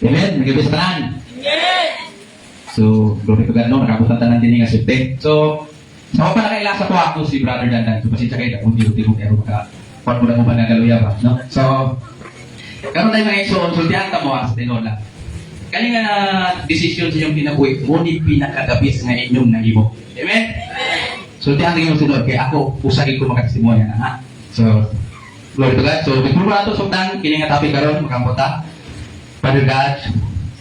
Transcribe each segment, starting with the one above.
Amen? Nag-ibig sa tanan. So, glory to God, no? Nakabutan tanan din nga safety. So, sa pa nakailasa ko ako si Brother Dandan. So, pasensya kayo, unti-unti mo pero pag mula mo ba nagaluya ba, no? So, karon tayo mga igsoon, sultihan ka mo sa tinola. Kani nga decision sa inyong kinabuhi, ngunit pinakadabis nga inyong nahimo. Amen? Sultihan ka yung sunod, kaya ako, usagin ko makatestimonya na, ha? So, glory to God. So, before na ito, sultan, kini nga topic karon makamputa. Father God,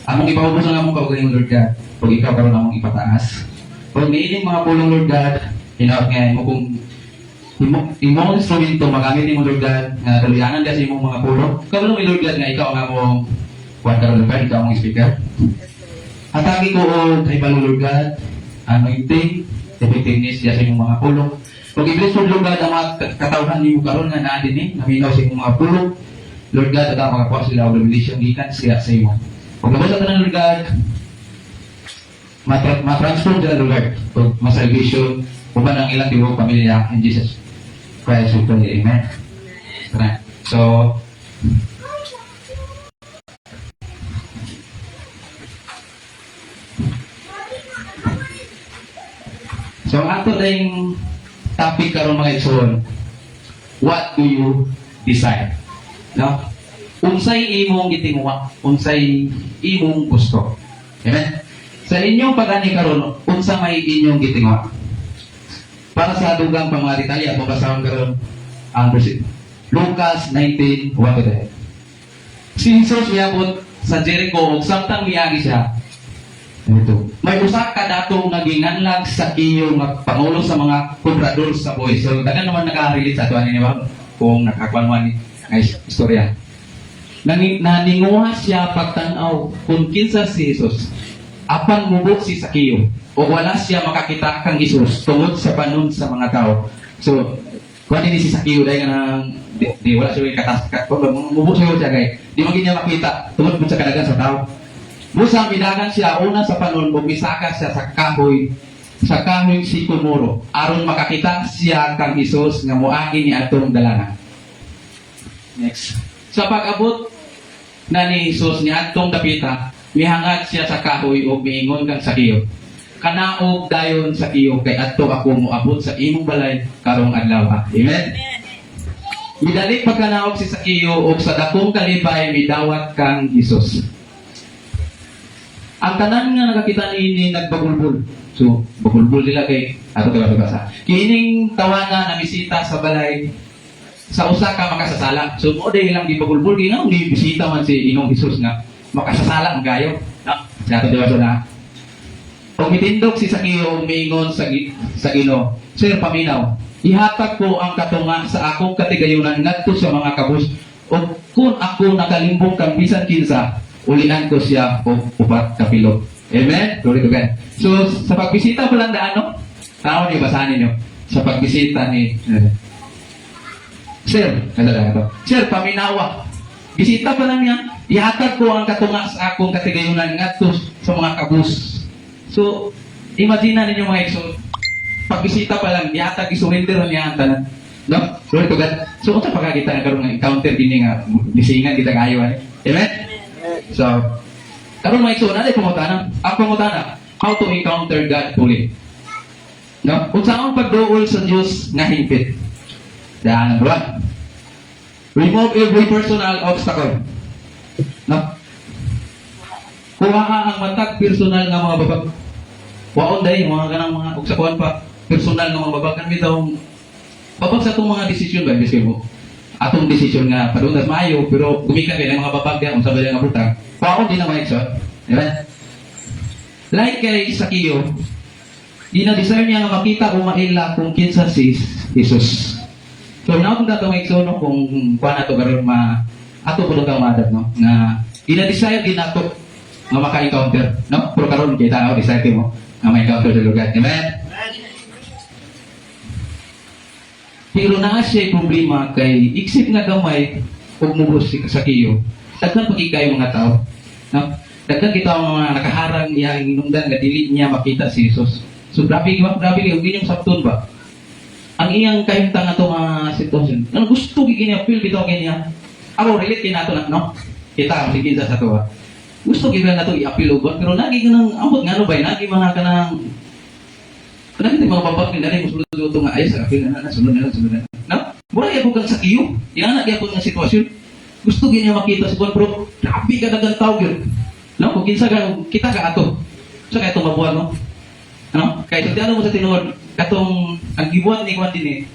among ipahubos ang among kaugaling Lord God, pag ikaw karon among ipataas. Pag niining mga pulong Lord God, hinaot nga mo kung imong instrumento magamit mo Lord God, nga kaluyanan kasi imong mga pulong. Kabalo Lord God nga ikaw ang among kuwan karon Lord God, ikaw ang speaker. Atagi ko o kay Lord God, anointing, effectiveness sa imong mga pulong. Pag i-bless Lord God ang mga katawhan nimo karon nga naa dinhi, naminaw sa imong mga pulong. Lord God, at ang makakuha sila o revelation gikan siya sa imo. Pag nabasa ka ng Lord God, ma-transform sila Lord God. Pag ma-salvation, uban ang ilang tibok pamilya in Jesus Christ we pray. Amen. Right. So ang ato ding topic karon mga igsoon, what do you decide? No? Unsay imong gitingwa, unsay imong gusto. Amen. Sa inyong pag-ani karon, unsa may inyong gitingwa? Para sa dugang pamaritalya, babasahon karon ang verse Lucas 19:1 to 10. Si Jesus miabot sa Jericho ug samtang miagi siya. Ito. May usa ka dato nga ginganlag sa iyo nga pangulo sa mga komprador sa buhis. So dagan naman naka-relate sa tuwa ni ba kung nakakuan nga istorya. Naninguha siya pagtanaw kung kinsa si Jesus. Apan mubot si Sakeo o wala siya makakita kang Jesus tungod sa panon sa mga tao. So, kung hindi si Sakeo dahil nga di wala siya katas mubot siya kay di magin niya makita tungod sa kadagan sa tao. Musa midagan siya una sa panon bumisaka siya sa kahoy sikomoro aron makakita siya kang Jesus nga moagi ni atong dalanan. Next. Sa pag-abot na ni Jesus ni atong dapita, mihangad siya sa kahoy o miingon kang Sakeo. Kanaog dayon Sakeo kay adto ako moabot sa imong balay karong adlaw. Amen. Midalik pagkanaog si Sakeo og sa dakong kalipay midawat kang Jesus. Ang tanan nga nakakita ni nagbagulbul. So, bagulbul nila kay ato sa. Kining tawana na bisita sa balay sa usa ka makasasala. So, mo day lang di bagulbul kay nga ni bisita man si Inong Jesus nga makasasala ang gayo. Sa ato diba na. Pag mitindog si Sakeo umingon sa Ginoo, Sir paminaw, ihatag ko ang katunga sa akong katigayunan ngadto sa mga kabus o kung ako nakalimbong kang bisan kinsa, ulian ko siya o upat kapilog. Amen? Glory to God. So, sa pagbisita pa lang no? Tao niyo, basahin niyo. Sa pagbisita ni Sir, Sir, paminawa. Bisita pa lang niya, ihatag ko ang katunga sa akong katigayunan ngadto sa mga kabus. So, imagine ninyo mga igsoon, pagbisita pa lang, ihatag isurrender niya ang tanan. No? Glory to God. So, unsa pagkakita na karon nga encounter din nga lisingan kita kayo. Amen? So, karon mga igsoon, ano yung pangutana? Ang pangutana, how to encounter God fully. No? Kung saan ang pagduol sa Diyos nga higpit. Daan number 1. Remove every personal obstacle. No? Kuha ang matag personal nga mga babag. Waon dahil, mga ganang mga uksakuan pa, personal nga mga babag. Kan bitaw, babag sa itong mga desisyon ba, desisyon mo. Atong desisyon nga, padundas maayo, pero gumikan kayo ng mga babag yan, kung sabi lang nga butang. Waon din naman ito. Diba? Like kay Sakeo, dinadesire niya nga makita o maila kung kinsa si Jesus. So, na kung dato mga iksono kung kuha na ito karoon ato po nung kamadab, no? Na dinadesire din nato nga maka-encounter, no? Pero karoon, kita ako, desire mo nga ma-encounter sa lugar. Amen? Pero na siya problema kay iksip nga gamay kung mubos si Sakeo. Daghan pagkikayo mga tao. No? Daghan kita mga nakaharang niya inungdan nga dili niya makita si Jesus. So grabe yung ginyong sabton ba? Ang iyang kahimtang ato mga sitwasyon. Ang gusto gini feel bitaw kanya. Ako relate kinato na no. Kita ang sige sa to. gusto gyud na to i-appeal ugon pero lagi ganang ambot nga ano ba lagi mga kanang kanang mga babak ni dali mo sulod to nga ay sa appeal na sunod na no mura gyud kang sakiyo ina na gyud nga sitwasyon gusto gyud niya makita si Juan pero grabe ka dagang tao gyud no kung kinsa ka kita ka ato so kay to mabuhat no ano kay ano mo sa tinuod katong ang gibuhat ni Juan din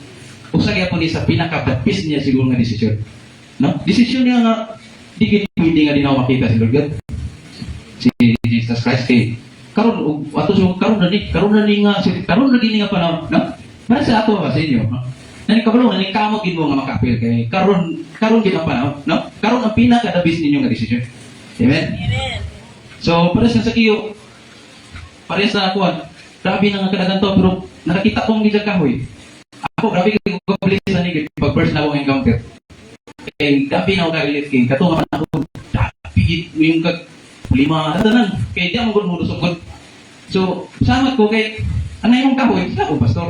usa gyapon ni sa pinaka-baptist niya siguro nga desisyon no desisyon niya nga di gid pwede nga dinaw makita si Lord God si Jesus Christ kay karon ato so karon na ni nga karon na gini nga panahon no para sa ato ba sa inyo no nani kabalo nani kamot gid mo nga makapil kay karon gid ang panahon no karon ang pinaka-dabis ninyo nga desisyon amen so para sa sakiyo para sa kuan grabe na nga kadagan to pero nakakita kong gid kahoy ako grabe ko bilis na ni pag first na akong encounter kay grabe na ako kagilit kay katong man ako grabe yung kag lima tanan kay di mo gud musugod so salamat ko kay anay mong kahoy sa ako pastor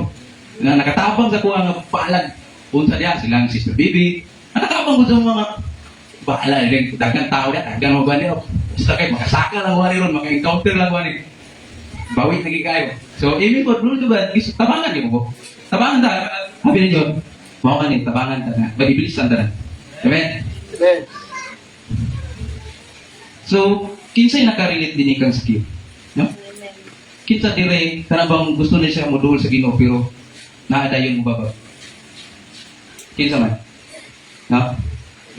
na nakatabang sa kuha nga paalag unsa diya silang sister baby nakatabang ko sa mga baala rin dagang tao na dagang mo ba niyo basta kay makasaka lang wani ron maka-encounter lang wani bawit lagi kayo so even for blue ba tabangan niyo mo tabangan ta habi niyo mao man tabangan ta na magibilisan ta na amen amen so kinsay nakarelate din kang sakit no kinsa dire kanang gusto na siya modul sa Ginoo pero naadayon mo ba kinsa man no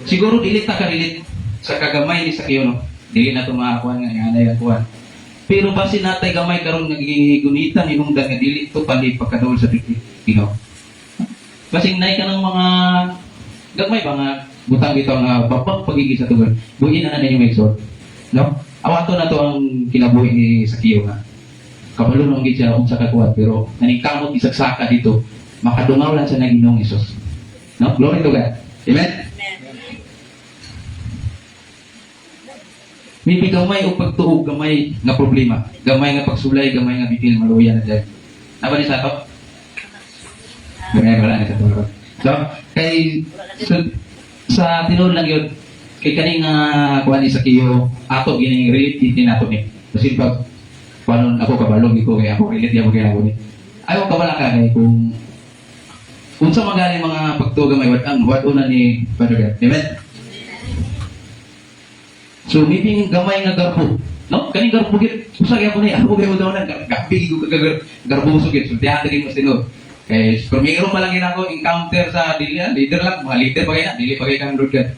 siguro dili ta ka-relate sa kagamay ni Sakyo no dili na to makakuan nga anay kuan pero basi natay gamay karon nagigunitan hinungdan nga dili to pali pagkadul sa Ginoo basing nay ka ng mga gamay ba nga butang bitaw nga babag pagigi sa tugon buin na ninyo may exhort no awato na to ang kinabuhi ni Sakyo nga kabalo nung gid siya unsa ka kuat pero naningkamot isagsaka dito makadungaw lang sa Ginoong Hesus no glory to God amen may gamay o pagtuog gamay nga problema gamay nga pagsulay gamay nga bitil maluya na dyan apa ni sa to gamay wala ni sa to so kay sa tinuod lang yun kay kaning kuan ni Sakyo ato gining relate din nato ni kasi pag panon ako kabalog iko kay ako relate ya mo kay ako ni ayo kabala ka kay kung unsa magaling mga pagtuga may wat una ni Father God amen so maybe gamay nga garbo no kaning garbo gid usa gyapon ni ako kay daw na gabi ko garbo sugit so tiya diri mo sino kay primero pa lang ginako encounter sa leader lang mga leader pa kay na dili pa kay kang Lord God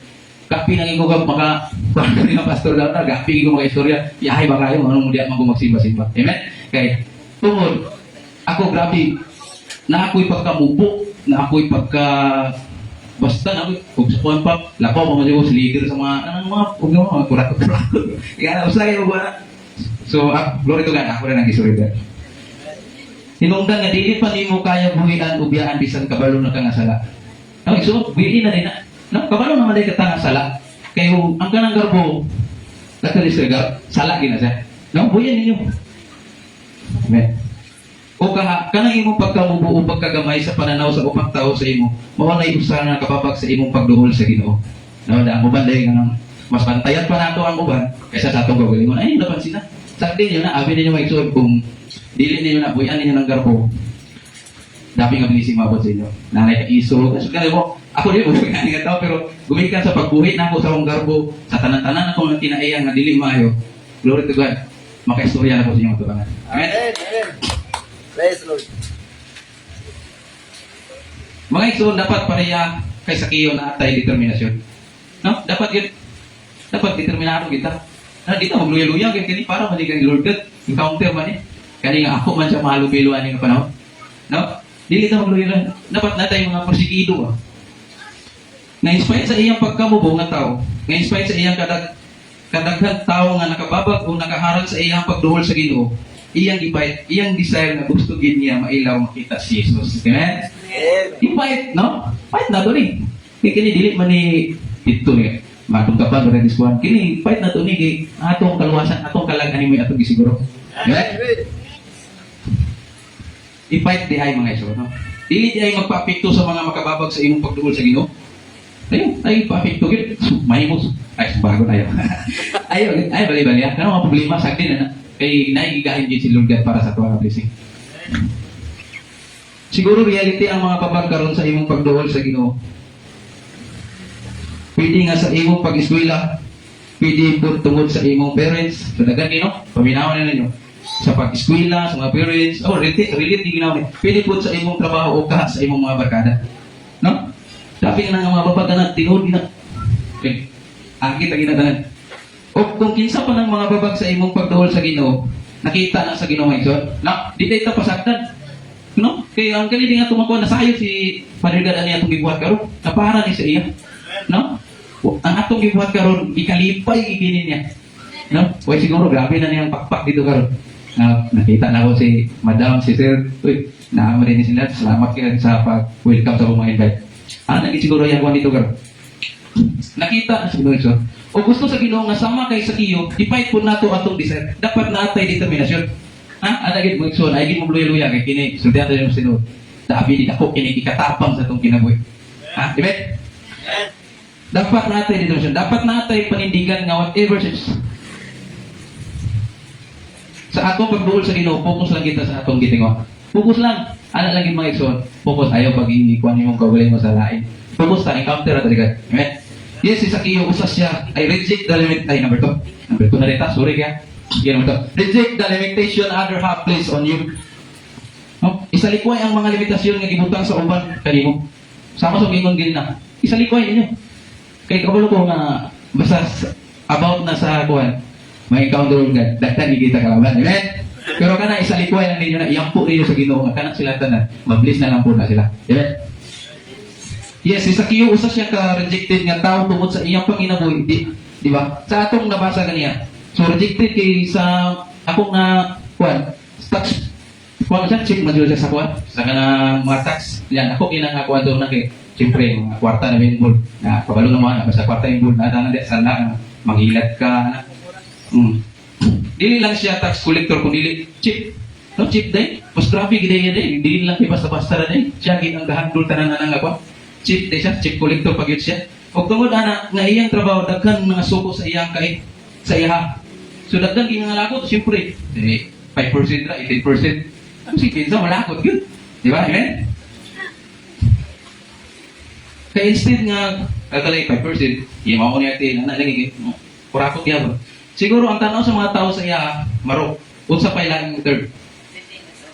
gapi nang ko maka pag ni pastor daw na gapi ko mga istorya yahay ba kayo anong diya man ko magsimba-simba amen kay tungod ako grabe na ako'y pagkamubo na ako'y pagka basta na ako'y kung sa kuwan pa lapaw pa mo si leader sa mga mga kurat-kurat kaya usa kayo ba so glory to God ako rin ang istorya hinungdan nga dili pa nimo kaya buhian ubiyaan bisan kabalo na kang asala no so buhiin na din na no, kabalo naman day katanga sala. Kayo ang kanang garbo katalisga sala gina siya. No, buyan ninyo. Amen. O kanang imong pagkamubuo pagkagamay sa pananaw sa ubang tao sa imo, mao nay usa nga kapabag sa imong pagduol sa Ginoo. No, da mo banday kanang mas bantayan pa nato ang uban kaysa sa atong gawin. Ay napansin na. Sakdi niyo na abi ninyo maigsuon kung dili ninyo na buyan ninyo ng garbo. Dapat nga binising mabot sa inyo. Nanay ka iso. Kasi kaya mo, ako din mo nga tao pero gumikan sa pagbuhit na ako sa akong garbo sa tanan-tanan akong tinaiyan nga dili maayo. Glory to God. Makaistorya na po sa inyong tubangan. Amen. Amen. Praise Lord. Mga igsoon dapat pareha kay Sakyo na atay determinasyon. No? Dapat determinado kita. Na dito magluya-luya kini para manigang Lord God. Encounter man kani nga ako man siya mahalubilo ani nga panahon. No? Dili ta magluya dapat natay mga persigido ba. Na-inspire sa iyang pagkamubo nga tao, na-inspire sa iyang kadaghan tao nga nakababag o nakaharang sa iyang pagduhol sa Ginoo, iyang gipait, iyang desire na gusto gid niya mailaw makita si Jesus. Amen? Gipait, no? Fight na to ni. Kini dili man ni dito ni matong kapag red is one. Kini fight na to ni kay atong kaluwasan, atong kalag-ani mo atong gisiguro. Amen? I-fight di ay mga iso, no? Dili di ay magpaapekto sa mga makababag sa imong pagduhol sa Ginoo. Ayun, ay pa-apekto gid. Mahimos. Ay, bago tayo. Ayun, ay bali-bali. Ano mga problema sa akin na kay naigigahin din si Lord God para sa tuwa nga blessing. Siguro reality ang mga babag karon sa imong pagduol sa Ginoo. Pwede nga sa imong pag-eskwela, pwede po tungod sa imong parents. So, dagan nino, paminawan na ninyo. Sa pag-eskwela, sa mga parents, relate ginawa ni. Pwede po sa imong trabaho o kaha sa imong mga barkada. No? Sabi nga nga mga babag na tinuod na. Okay. Akit ang ginatanan. O kung kinsa pa ng mga babag sa imong pagduol sa Ginoo, nakita na sa Ginoo ngayon. No? Di tayo pasagdan. No? Kaya ang kanili nga tumakuha na sayo si Padrigan niya itong gibuhat karon. Napara ni sa iya. No? Ang atong gibuhat karon ikalipay iginin niya. No? Way siguro grabe na niyang pakpak dito karon. Nakita na ko si Madam, si Sir. Uy, naama rin sila. Salamat kayo sa pag-welcome sa mga invite. Naging siguro yung kwan dito karon. Nakita na siguro ito. O gusto sa Ginoo nga sama kay sa kiyo, ipait po nato atong desire. Dapat naatay determinasyon. Anagid mo ikson, ay mo luya-luya kay kini. Sudyata yung sinod. Dabi di ako kini ikatapang sa itong kinabuhi. Amen? Dapat natay dito siya. Dapat natay panindigan nga whatever sa atong pagduol sa Ginoo, focus lang kita sa atong gitingo. Focus lang. Ana lang yung mga igsoon. Focus ayaw pag ikuan imong kawalay mo sa lain. Focus ta encounter at agad. Amen. Yes, si Sakio usas siya. I reject the limit. Ay, number 2. Number 2 na rin ta. Sorry kaya. Yan number 2. Reject the limitation other have placed on you. No? Isalikway ang mga limitasyon nga gibutang sa uban kanimo. Sama sa gingon gini na. Isalikway ninyo. Kay kabalo ko nga basta about na sa kuan, may encounter God. Dagdag kita kalaban. Amen. Pero kana isalikway lang ninyo na iyampo ninyo sa Ginoo nga kana sila tanan. Mablis na lang po na sila. Amen. Yes, si Sakio usa siya ka rejected nga tao tungod sa iyang panginabuhi, di ba? Sa atong nabasa kaniya. So rejected kay sa akong na kuan, tax kuan siya check madyo siya sa kuan sa kanang mga tax. Yan ako kinangakuan do na kay siyempre mga kwarta na binbol na kabalo naman basta kwarta yung na ana sa na manghilat ka na. Dili lang siya tax collector kundi dili chip. No chip day. Mas grabe gid day. Dili lang kay basta-basta ra day. Siya gid ang gahandol tanan nga kuan. Chip day siya, chip collector pag yun siya. O tungod ana nga iyang trabaho daghan mga suko sa iyang kay sa iya. So daghan kay nga lakot siyempre 5% ra 18%. Ang sige sa malakot gyud. Di ba? Amen. Kaya instead nga kagalay 5%, mao niya tin ana lagi kurakot gyud. Siguro ang tanaw sa mga tao sa iya marok. Unsa pa ilang third?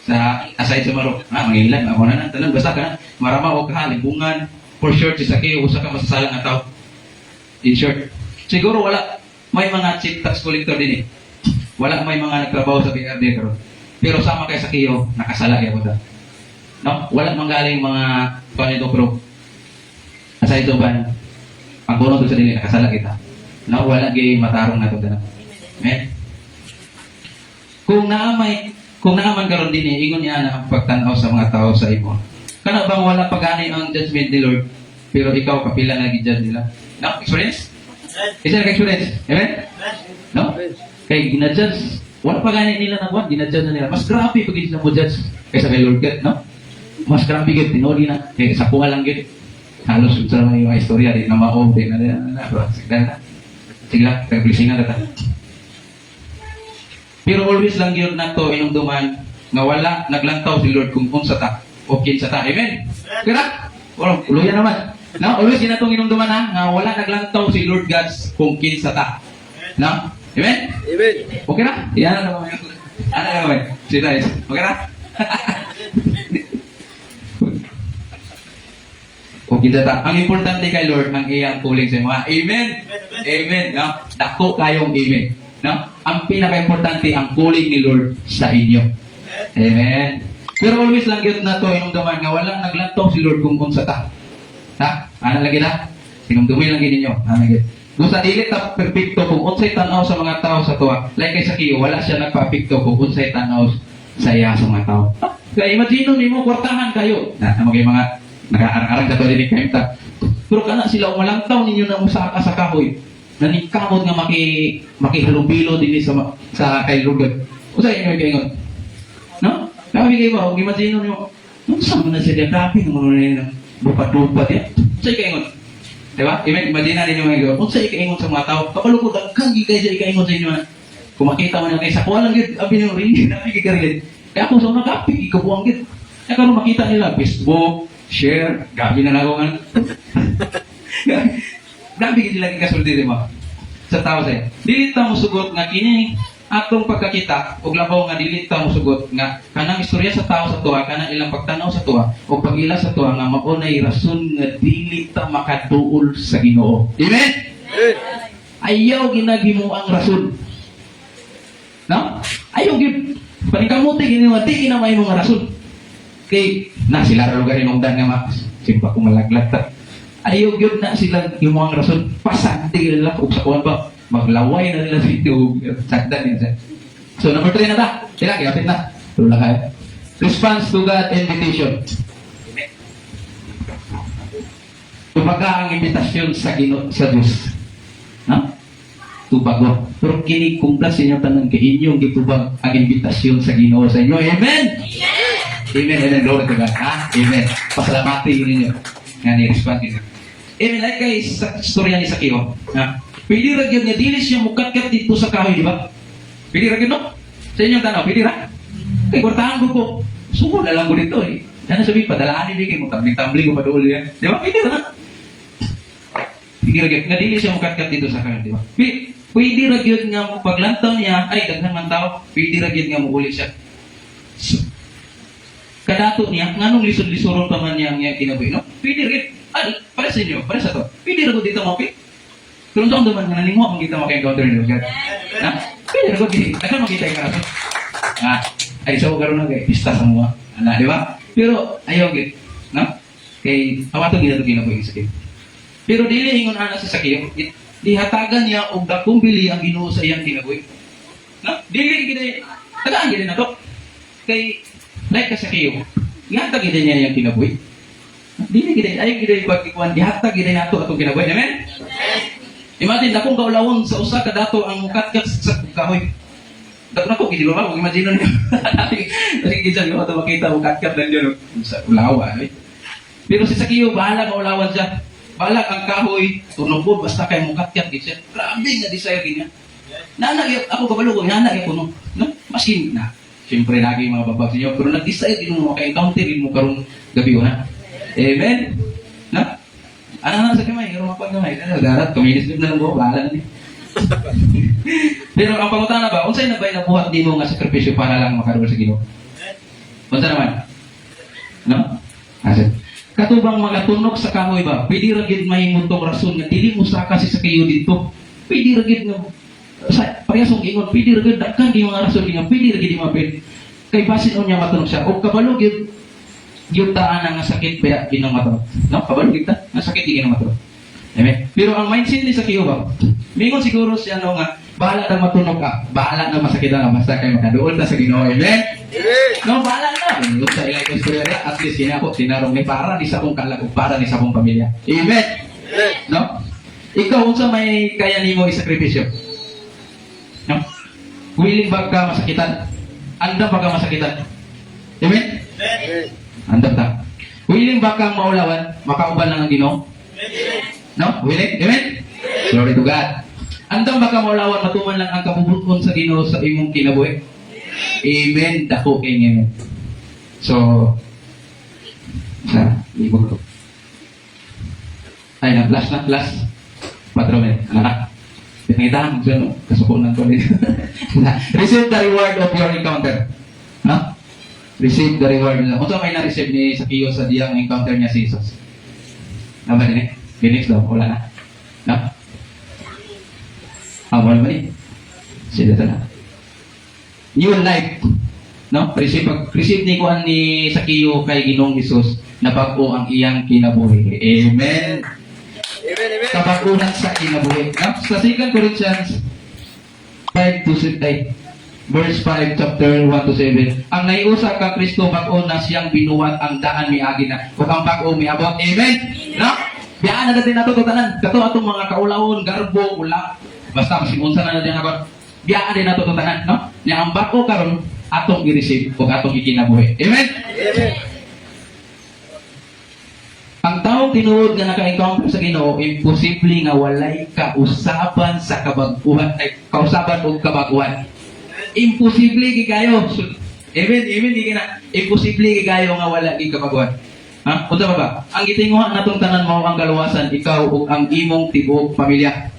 Sa aside sa marok. Mangilan ako na tanan basta ka marama o kahalibungan. For sure, si Sakio, usa ka masasalang nga tao. In short. Siguro wala, may mga chief tax collector din eh. Wala may mga nagtrabaho sa BRD karon. Pero sama kay Sakio, nakasala kaya mo ta. No? Wala manggaling mga panito pero aside ito ba, ang bono to sa dili, nakasala kita. No? Wala gay matarong na ito. Amen? Kung naaman karon din eh, ingon niya na ang pagtanaw sa mga tao sa imo. Kana bang wala pagani ang judgment ni Lord, pero ikaw kapila na gi-judge nila? No? Experience? Isa ka experience? Amen? No? Kay gina-judge, wala pagani nila na buwan, gina-judge na nila. Mas grabe pag sila mo judge kaysa kay Lord God, no? Mas grabe gid tinuli na. Kay sa kuha lang gid. Halos sa mga istorya di na mao din na bro. Sige lang, blessing na ta. Pero always lang gyud nato inumduman nga wala naglantaw si Lord kung unsa ta. Okay sa ta. Amen? Kira? Wala, luya naman. No? Always yun na itong inumduman ha, nga wala naglantaw si Lord God kung kinsa ta. No? Amen? Amen. Okay na? Yan na naman. Ano na naman? Sita is. Okay na? Okay sa ta. Ang importante kay Lord, ang iyang kuling sa mga Amen? Amen. No? Dako kayong Amen. No? Ang pinaka-importante, ang kuling ni Lord sa inyo. Amen. Pero always lang yun na ito, inumduman nga walang naglantaw si Lord kung unsa ta. Ha? Ano lagi na? Inumdumin lang ninyo. Ano lagi? Kung sa dili ta perfecto kung unsay tanaw sa mga tao sa tuwa. Like kay Sakio, wala siya nagpa-perfecto kung unsay tanaw sa iya sa mga tao. Kaya imagine nimo kwartahan kayo. Na magay mga nag-aarang-arang sa tuwa din kayo ta. Pero kana sila umalangtaw ninyo na usa ka sa kahoy. Nanikamot nga makihalubilo din sa kay Lord. Unsay inyo kaingon? No? Kami kayo ba, imagine nyo, nung saan mo na siya, grabe naman na bupat-bupat yan. Sa'yo kayo ngon. Di ba? Imagine ninyo mga ikaw, kung sa ikaingon sa mga tao, kapalukod, ang kagi kayo sa ikaingon sa inyo na, kung makita mo na kayo sa kuha lang yun, abi nyo rin, nakikigarilin. Kaya kung sa nakapi, ikabuang yun. Kaya kung makita nila, Facebook, share, gabi na ako nga. Gabi ka nila kasulti, di ba? Sa tao sa'yo. Dili ta mo sugot nga kini, atong pagkakita, og labaw nga dili ta mo sugot nga, kanang istorya sa tao sa tuwa, kanang ilang pagtanaw sa tuwa, o pag-ila sa tuwa, nga maunay rason nga dili ta makaduol sa Ginoo. Amen? Ayaw ginagimo ang rason. No? Ayaw gid panikamuti gini nga di kinamay mo nga rason. Kay na sila ra lugar inungdan nga mas simpa ko malaglag ta. Ayaw gyud na sila yung mga rason pasante nila og sa kuwan pa maglaway na nila dito sagdan niya. So number 3 na ta. Sila gapit na. Tulo na kayo. Response to God invitation. Tumaga ang imbitasyon sa Ginoo sa Dios. No? Tubago. Pero kini kumplas inyo tanan kay inyong gitubag ang imbitasyon sa Ginoo sa inyo. Amen. Amen. Amen. Glory to God. Ha? Amen. Pasalamati ninyo. Nga ni-respond ninyo. Amen. Like kay sa istorya ni Sakeo. Ha? Pwede ra gyud nga dili siya mukat-kat dito sa kahoy, di ba? Pwede ra gyud no? Sa inyong tanaw, pwede ra? Kay kortahan ko. Suko na lang ko dito eh. Ano sabi padalaan ni kay mo tambling-tambling ko paduol yan. Di ba? Pwede ra. Pwede ra gyud nga dili siya mukat-kat dito sa kahoy, di ba? Pwede ra gyud nga mo paglantaw niya, ay daghan man tao, pwede ra gyud nga mo uli siya. So, kadato niya, nganong lisod-lisoron pa man niya ang kinabuhi, no? Pwede ra gyud. Ay, para sa inyo, para sa to. Pwede ra gyud dito mo, kung saan naman nga nalingo kung kita maka-encounter nyo, God. Ha? Pwede ra gyud dito. Naka makita yung karapot. Ha? Ay, so karon na kay pista sa mga. Ana, di ba? Pero ayaw gyud, no? Kay awato gid ato kinabuhi sa kanya. Pero dili ingon ana sa Sakeo, dihatagan niya og dakong bili ang Ginoo sa iyang kinabuhi. No? Dili gid tagaan gid na to. Kay like sa Sakeo, ihatag gid niya iyang kinabuhi. Dili gid ay gid pagkikuan ihatag gid nato atong kinabuhi. Amen. Imagine dakong kaulawon sa usa ka dato ang mukat-kat sa kahoy. Dato nako gid ba imagine niyo. Dili gid sa ato makita mukat-kat nandiyo sa ulawa. Pero si Sakeo bahala kaulawan siya. Balak ang kahoy, tunubod, basta kay mukat-kat gid siya. Grabe nga desire gid niya. Nanag ako kabalo ko, nanag ko no. Maski na. Siyempre lagi mga babag niyo, pero nag-desire din mo maka-encounter din mo karon gabi na. Amen. Na? Ano na sa kamay, karon mapag kamay. Darat, kuminis na lang ko, bahala na ni. Pero ang pangutana ba, unsay na ba nabuhat nimo nga sakripisyo para lang makaduol sa Ginoo? Unsa naman? No? Asen. Katubang mga tunok sa kahoy ba, pwede ra gid mahimong tong rason nga dili mo saka si Sakeo dito. Pwede ra gid nga sa parehasong ingon, pwede ra gid daghan di mga rason nga pwede ra gid mapil. Kay basin unya matunog siya og kabalo gid yung taan nga sakit ba ginang matunog. No, kabalo gid ta nga sakit di ginang matunog. Amen. Pero ang mindset ni Sakeo ba, mingon siguro siya no nga bahala na matunog ka, bahala na masakit na basta kay makaduol ta sa Ginoo. Amen. No, bahala na. Look sa ilang istorya na, at least kinako, sinarong ni para ni sa akong kalag, para ni sa akong pamilya. Amen? No? Ikaw, unsa may kaya nimo isakripisyo? No? Willing ba ka masakitan? Andam ba ka masakitan? Amen? Andam ta. Willing ba kang maulawan? Makauban lang ang Ginoo? No? Willing? Amen? Glory to God. Andam ba ka maulawan? Matuman lang ang kabubuton sa Ginoo sa imong kinabuhi? Amen. Dako kay ngayon. So, sa ibog ko. Ay, last. 4 minutes. Anak. Pinangitahan ko kasukunan ko dito. Receive the reward of your encounter. No? Receive the reward. Unsa may na-receive ni Sakeo sa diyang encounter niya si Jesus? Ano ba din eh? Phoenix daw. Wala na. No? Wala ba ni? Sila na. New life. No? Receive ni kuan ni Sakeo kay Ginoong Hesus na bago ang iyang kinabuhi. Amen. Amen. Kabagunan sa kinabuhi. No? Sa 2 Corinthians 5-8 verse 5 chapter 1-7. Ang naiusa ka Kristo bago na siyang binuwat ang daan miagi na ug ang bago miabot. Amen. No? Biyaan na natin nato tanan. Kato atong mga kaulawon, garbo, ula. Basta masimunsa na natin ako. Biyaan din nato tanan, no? Nya ang bako karon atong i-receive ug atong ikinabuhi. Amen. Amen. Ang taong karong tinuod nga naka-encounter sa Ginoo, imposible nga walay kausaban sa kabaguhan, ay kausaban og kabaguhan. Imposible gi kayo. Even di na imposible gi kayo nga wala gi kabaguhan. Ha? Unsa ba ba? Ang gitinguha natong tanan mao ang kaluwasan, ikaw ug ang imong tibuok pamilya.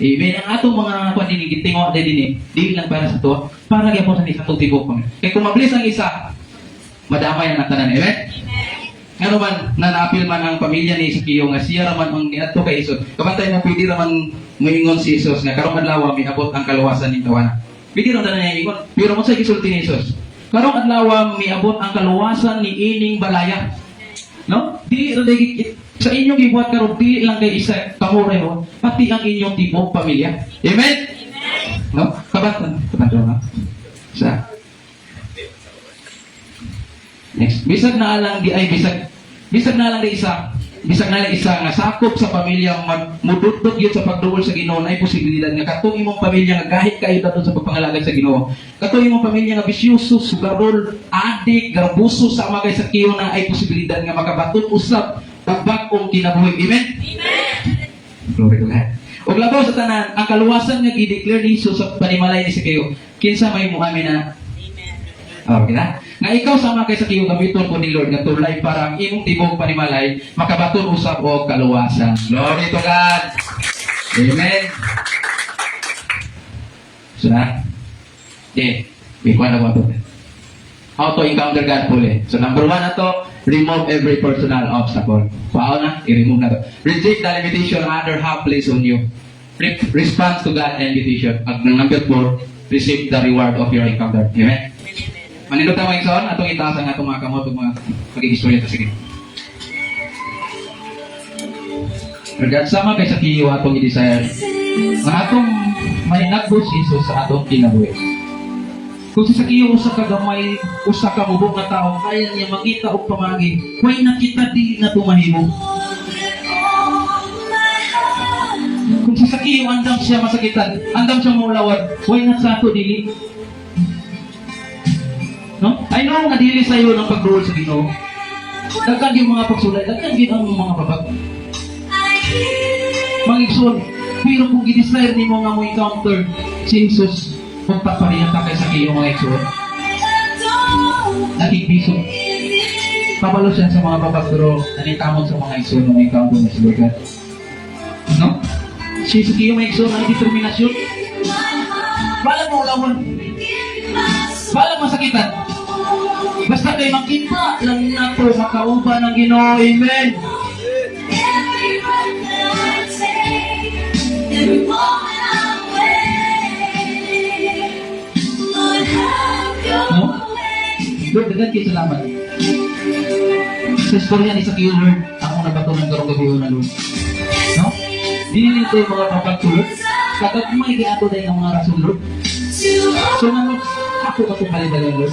Even ang atong mga kuan dinhi gitinguha dinhi, dili lang para sa to, para gyapon sa atong tibuok pamilya. Kay kung mablis ang isa, madamay ang tanan. Amen. Ano man, na-appeal man ang pamilya ni Ezekiel nga siya raman ang niadto kay Isus. Kabantay mo, pwede raman moingon si Isus nga karong adlaw miabot ang kaluwasan ning tawana. Pwede raman na niya ingon, pero mo sa gisulti ni Isus. Karong adlaw miabot ang kaluwasan ni ining balaya. No? Di sa inyong gibuhat karon di lang kay isa kamoreho, pati ang inyong tibuok pamilya. Amen. No? Kabantay na. Sa next, bisag na lang di isa nga sakop sa pamilya mududot yun sa pagduol sa Ginoo ay posibilidad nga katong imong pamilya nga gahit kayo daton sa pagpangalagad sa Ginoo. Katong imong pamilya nga bisyoso, sugarol, adik, garbuso sa mga sa kiyo na ay posibilidad nga makabaton usab ug bag-ong kinabuhi. Amen. Glory to God. Ug labaw sa tanan, ang kaluwasan nga gi-declare ni Jesus sa panimalay ni Ezekiel, kinsa may muamin na okay na? Nga ikaw sama kay sa kiyo gamiton ko ni Lord nga tulay para ang imong tibok panimalay makabaton usab og kaluwasan. Glory to God. Amen. So na? Okay. Bikuan na ba ito? How to encounter God fully. So number 1 na to, remove every personal obstacle. Paano na? I-remove na to. Reject the limitation other have placed on you. Response to God's invitation. At number 4, receive the reward of your encounter. Amen. Manindot na mga ikson, atong itaas ang atong mga kamot, mga pag-iistorya ito. Sige. Regard sama kay sa kiyo atong i-desire. Ang atong may nagbus Jesus sa atong kinabuhi. Kung sa kiyo usa ka gamay, usa ka mubok na tao, kaya niya makita o pamagi, way nakita di na tumahimo. Kung sa kiyo andam siya masakitan, andam siya maulawad, way na sa ato dili. No? I know nga dili sa iyo ng pagduol sa Ginoo. Daghan yung mga pagsulay, daghan din ang mga babag. Mangigsoon, pero kung i-desire nimo nga mo encounter si Jesus, kung papariyan ka kay sa iyo mga igsoon, nakikiso. Kabalo siya sa mga babag, pero nanitamon sa mga igsoon ng encounter na si Lord. No? Si iyo mga igsoon, ang determinasyon. Balang mo ulawan. Balang masakitan. Basta kayo makita lang na po makauban ng Ginoo. Amen. No? Lord, dagan kayo salamat. Sa istorya ni Ezekiel, Lord, ako nabato ng karong gabi na Lord. No? Dili nito yung mga papagtulog. Kapag may giato dahil ng mga rason, Lord. So nga, Lord, ako matupalid na Lord.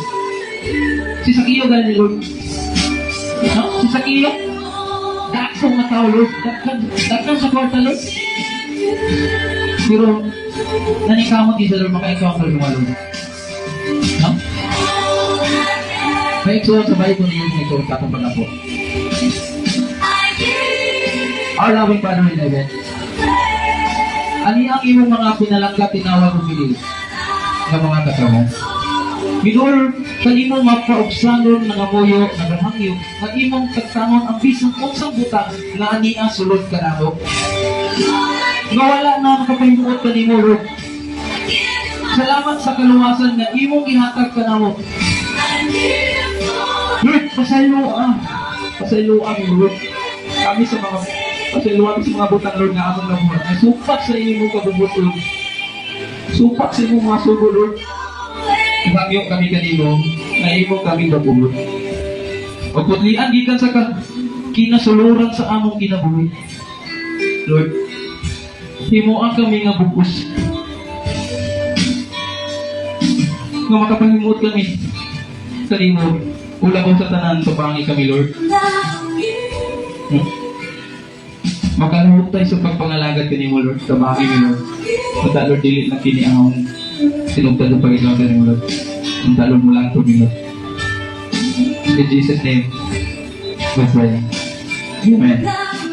Si Ezekiel galing ni Lord. No? Si Ezekiel, dakong na tao, Lord. Dakang sa kwarta, Lord. Pero, nanikamot din sa Lord, maka-encounter ng mga Lord. No? May iksuhan sa bahay ko niyo yung ito, katong pag-apo. Our loving Father in heaven, ani ang imong mga pinalangkat tinawag ng bilis ng mga kasama. Minor, kanimo mapaubsanon ng amoyo, ng hangyo, na imong tagtangon ang bisang unsang butang na ani ang sulod kanamo. Nga wala na makapahimuot kanimo, Lord. Salamat sa kaluwasan na imong ihatag kanamo. Lord, pasayloan, Lord. Kami sa mga pasayloan sa mga butang, Lord, na among nabuhat. Ay supak sa imong kabubot, Lord. Supak sa imong mga sugo, Lord. Ibagyo kami kanimo, na imong kami babulot. O putlian, gikan sa kinasuluran sa among kinabuhi. Lord, himuan kami nga bukos. Nga makapahimuot kami kanimo. Ula ko sa tanan, tupangi kami, Lord. Makaluhot tayo sa pagpangalagad kanimo, Lord. Tupangi mi, Lord. Punta, Lord, dilit na kini ang sinugtad ng pag-ikaw kanimo, Lord. Punta, Lord, mula ito, Lord. In Jesus' name, we pray. Amen.